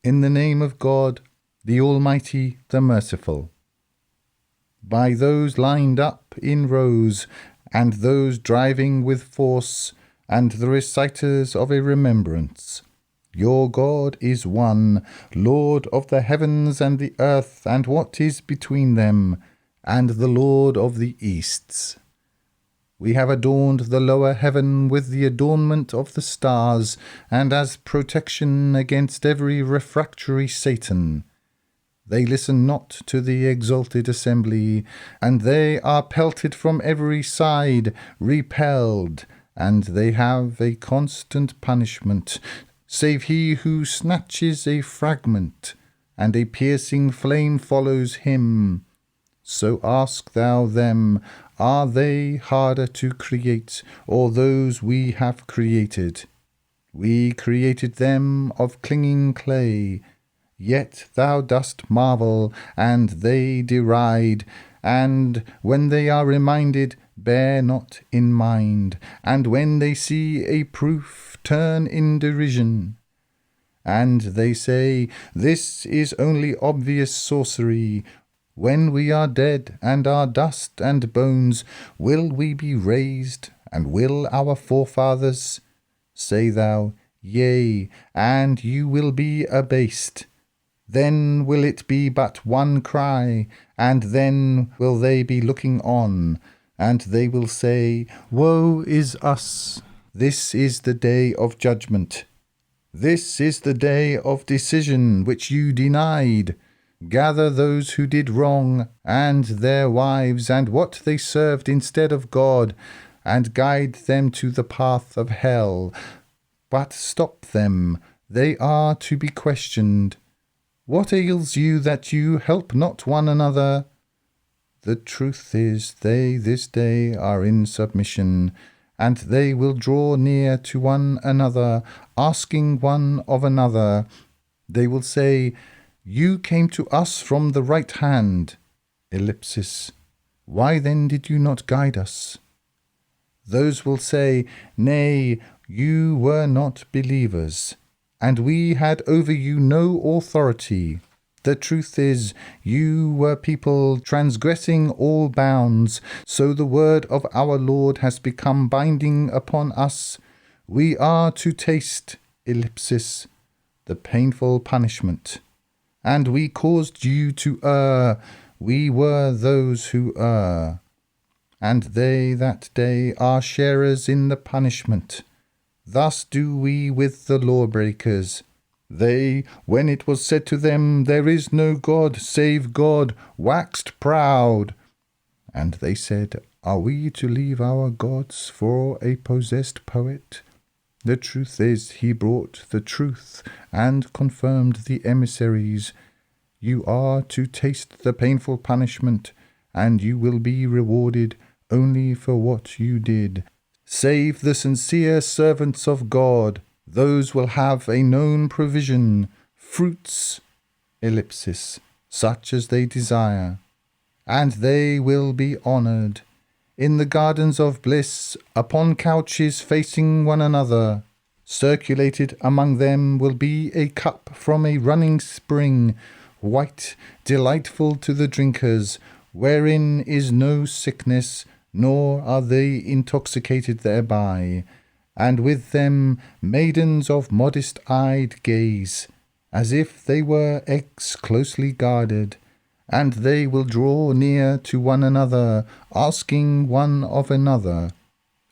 In the name of God, the Almighty, the Merciful. By those lined up in rows, and those driving with force, and the reciters of a remembrance. Your God is one, Lord of the heavens and the earth, and what is between them, and the Lord of the Easts. We have adorned the lower heaven with the adornment of the stars, and as protection against every refractory Satan. They listen not to the exalted assembly, and they are pelted from every side, repelled, and they have a constant punishment, save he who snatches a fragment, and a piercing flame follows him. So ask thou them, are they harder to create, or those we have created? We created them of clinging clay. Yet thou dost marvel, and they deride, and when they are reminded, bear not in mind, and when they see a proof, turn in derision. And they say, this is only obvious sorcery. When we are dead, and are dust and bones, will we be raised, and will our forefathers? Say thou, yea, and you will be abased. Then will it be but one cry, and then will they be looking on, and they will say, woe is us! This is the day of judgment. This is the day of decision which you denied. Gather those who did wrong, and their wives, and what they served instead of God, and guide them to the path of hell. But stop them, they are to be questioned. What ails you that you help not one another? The truth is, they this day are in submission, and they will draw near to one another, asking one of another. They will say, you came to us from the right hand. Ellipsis. Why then did you not guide us? Those will say, nay, you were not believers, and we had over you no authority. The truth is, you were people transgressing all bounds, so the word of our Lord has become binding upon us. We are to taste, ellipsis, the painful punishment. And we caused you to err, we were those who err. And they that day are sharers in the punishment. Thus do we with the lawbreakers. They, when it was said to them, there is no God save God, waxed proud. And they said, are we to leave our gods for a possessed poet? The truth is, he brought the truth and confirmed the emissaries. You are to taste the painful punishment, and you will be rewarded only for what you did. Save the sincere servants of God, those will have a known provision, fruits, ellipsis, such as they desire, and they will be honoured. In the gardens of bliss, upon couches facing one another, circulated among them will be a cup from a running spring, white, delightful to the drinkers, wherein is no sickness, nor are they intoxicated thereby, and with them maidens of modest-eyed gaze, as if they were eggs closely guarded, and they will draw near to one another, asking one of another.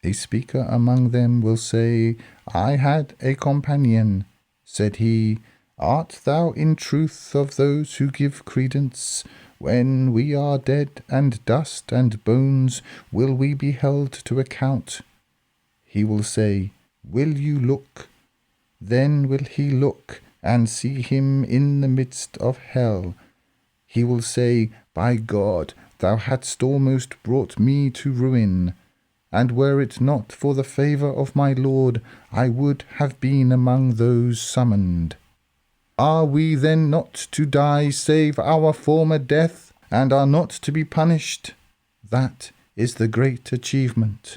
A speaker among them will say, I had a companion. Said he, art thou in truth of those who give credence? When we are dead and dust and bones, will we be held to account? He will say, will you look? Then will he look and see him in the midst of hell. He will say, by God, thou hadst almost brought me to ruin, and were it not for the favour of my Lord, I would have been among those summoned. Are we then not to die save our former death, and are not to be punished? That is the great achievement.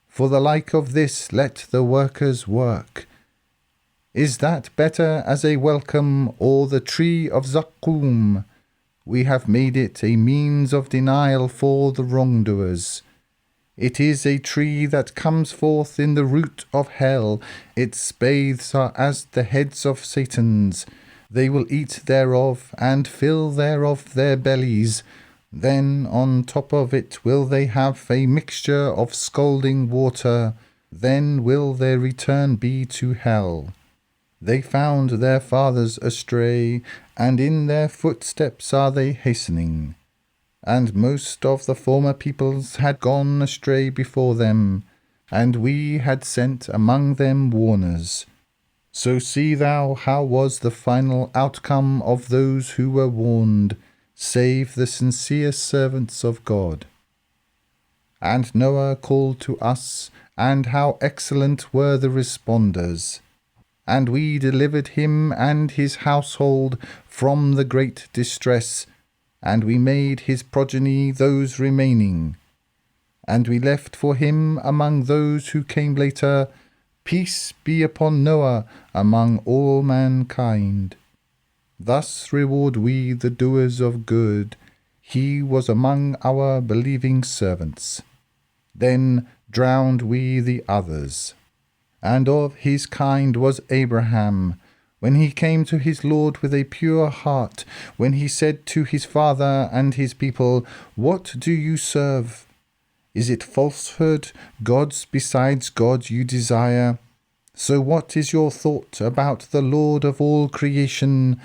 For the like of this let the workers work. Is that better as a welcome, or the tree of Zaqqum? We have made it a means of denial for the wrongdoers. It is a tree that comes forth in the root of hell. Its spathes are as the heads of Satans. They will eat thereof, and fill thereof their bellies. Then on top of it will they have a mixture of scalding water. Then will their return be to hell. They found their fathers astray, and in their footsteps are they hastening. And most of the former peoples had gone astray before them, and we had sent among them warners. So see thou how was the final outcome of those who were warned, save the sincere servants of God. And Noah called to us, and how excellent were the responders. And we delivered him and his household from the great distress, and we made his progeny those remaining. And we left for him among those who came later, peace be upon Noah among all mankind. Thus reward we the doers of good. He was among our believing servants. Then drowned we the others. And of his kind was Abraham, when he came to his Lord with a pure heart, when he said to his father and his people, What do you serve? Is it falsehood, gods besides God you desire? So what is your thought about the Lord of all creation?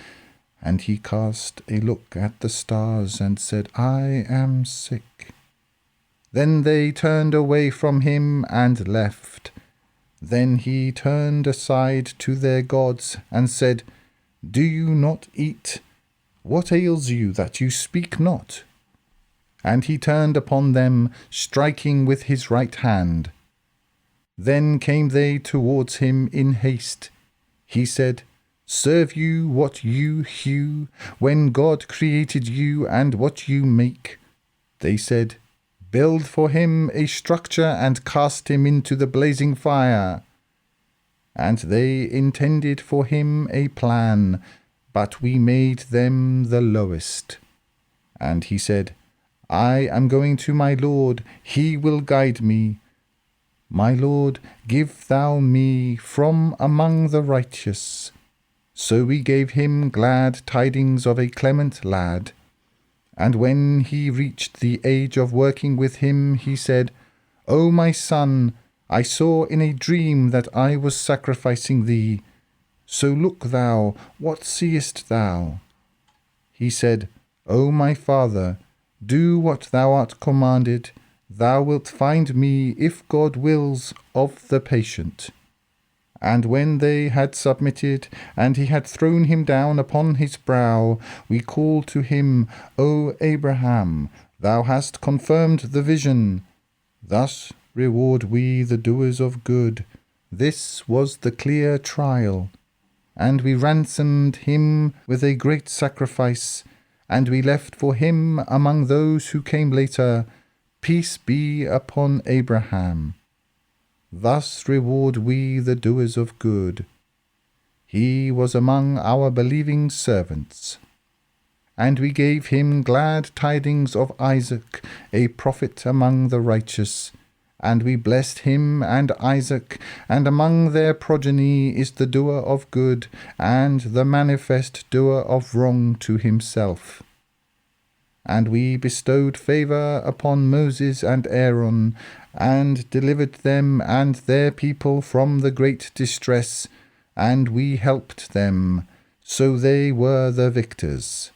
And he cast a look at the stars and said, I am sick. Then they turned away from him and left. Then he turned aside to their gods and said, Do you not eat? What ails you that you speak not? And he turned upon them, striking with his right hand. Then came they towards him in haste. He said, Serve you what you hew, when God created you and what you make? They said, Build for him a structure and cast him into the blazing fire. And they intended for him a plan, but we made them the lowest. And he said, I am going to my Lord, he will guide me. My Lord, give thou me from among the righteous. So we gave him glad tidings of a clement lad. And when he reached the age of working with him, he said, O my son, I saw in a dream that I was sacrificing thee. So look thou, what seest thou? He said, O my father, do what thou art commanded. Thou wilt find me, if God wills, of the patient. And when they had submitted, and he had thrown him down upon his brow, we called to him, O Abraham, thou hast confirmed the vision. Thus reward we the doers of good. This was the clear trial. And we ransomed him with a great sacrifice, and we left for him among those who came later, peace be upon Abraham. Thus reward we the doers of good. He was among our believing servants. And we gave him glad tidings of Isaac, a prophet among the righteous. And we blessed him and Isaac, and among their progeny is the doer of good, and the manifest doer of wrong to himself. And we bestowed favour upon Moses and Aaron, and delivered them and their people from the great distress, and we helped them, so they were the victors.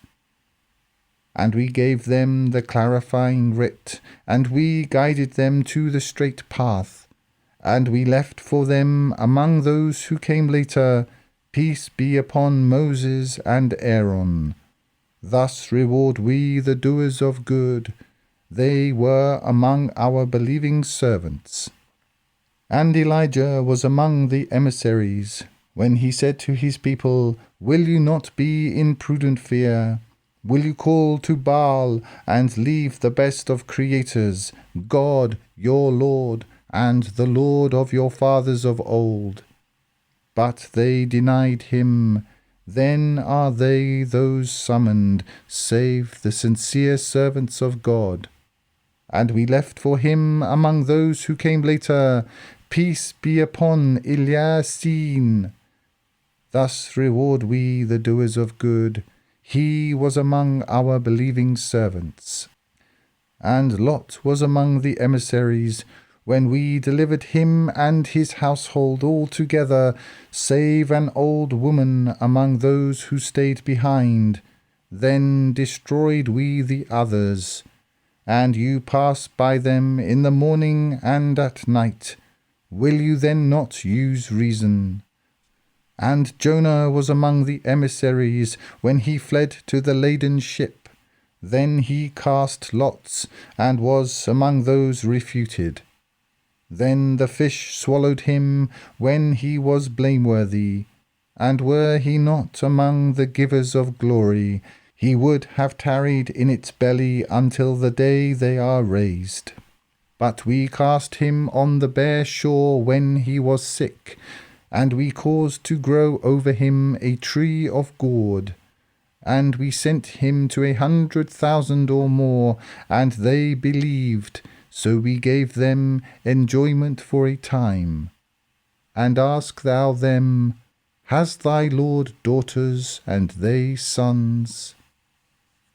And we gave them the clarifying writ, and we guided them to the straight path, and we left for them among those who came later, peace be upon Moses and Aaron. Thus reward we the doers of good. They were among our believing servants. And Elijah was among the emissaries, when he said to his people, Will you not be in prudent fear? Will you call to Baal, and leave the best of creators, God your Lord, and the Lord of your fathers of old? but they denied him. Then are they those summoned, save the sincere servants of God. And we left for him among those who came later, peace be upon Ilyasin. Thus reward we the doers of good. He was among our believing servants. And Lot was among the emissaries, when we delivered him and his household all together, save an old woman among those who stayed behind. Then destroyed we the others. And you pass by them in the morning and at night. Will you then not use reason? And Jonah was among the emissaries when he fled to the laden ship. Then he cast lots, and was among those refuted. Then the fish swallowed him when he was blameworthy. And were he not among the givers of glory, he would have tarried in its belly until the day they are raised. But we cast him on the bare shore when he was sick, and we caused to grow over him a tree of gourd. And we sent him to 100,000 or more, and they believed, so we gave them enjoyment for a time. And ask thou them, has thy Lord daughters, and they sons?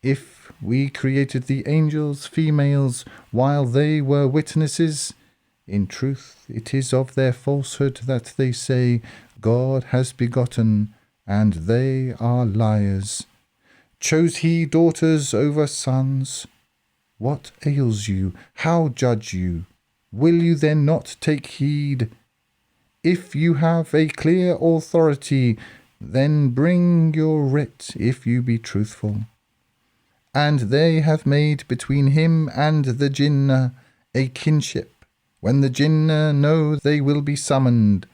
If we created the angels females while they were witnesses, in truth it is of their falsehood that they say, God has begotten, and they are liars. Chose he daughters over sons? What ails you? How judge you? Will you then not take heed? If you have a clear authority, then bring your writ if you be truthful. And they have made between him and the Jinnah a kinship. When the Jinnah know they will be summoned,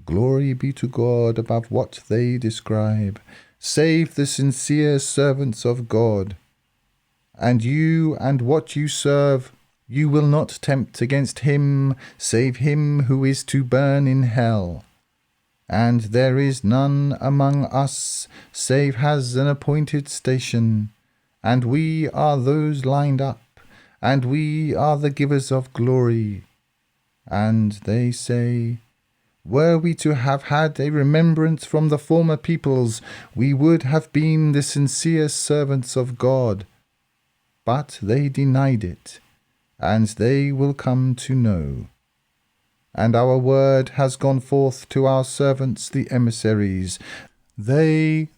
glory be to God above what they describe, save the sincere servants of God. And you and what you serve, you will not tempt against him, save him who is to burn in hell. And there is none among us, save has an appointed station. And we are those lined up, and we are the givers of glory. And they say, were we to have had a remembrance from the former peoples, we would have been the sincere servants of God. But they denied it, and they will come to know. And our word has gone forth to our servants the emissaries. They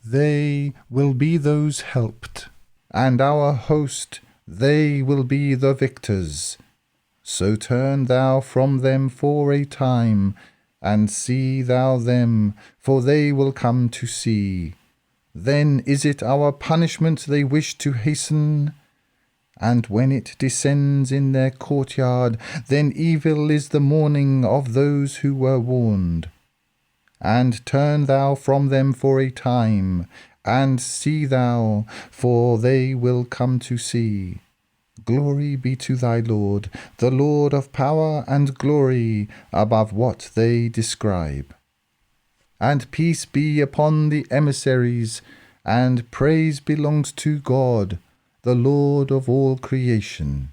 will be those helped. And our host, they will be the victors. So turn thou from them for a time, and see thou them, for they will come to see. Then is it our punishment they wish to hasten? And when it descends in their courtyard, then evil is the mourning of those who were warned. And turn thou from them for a time, and see thou, for they will come to see. Glory be to thy Lord, the Lord of power and glory, above what they describe. And peace be upon the emissaries, and praise belongs to God, the Lord of all creation.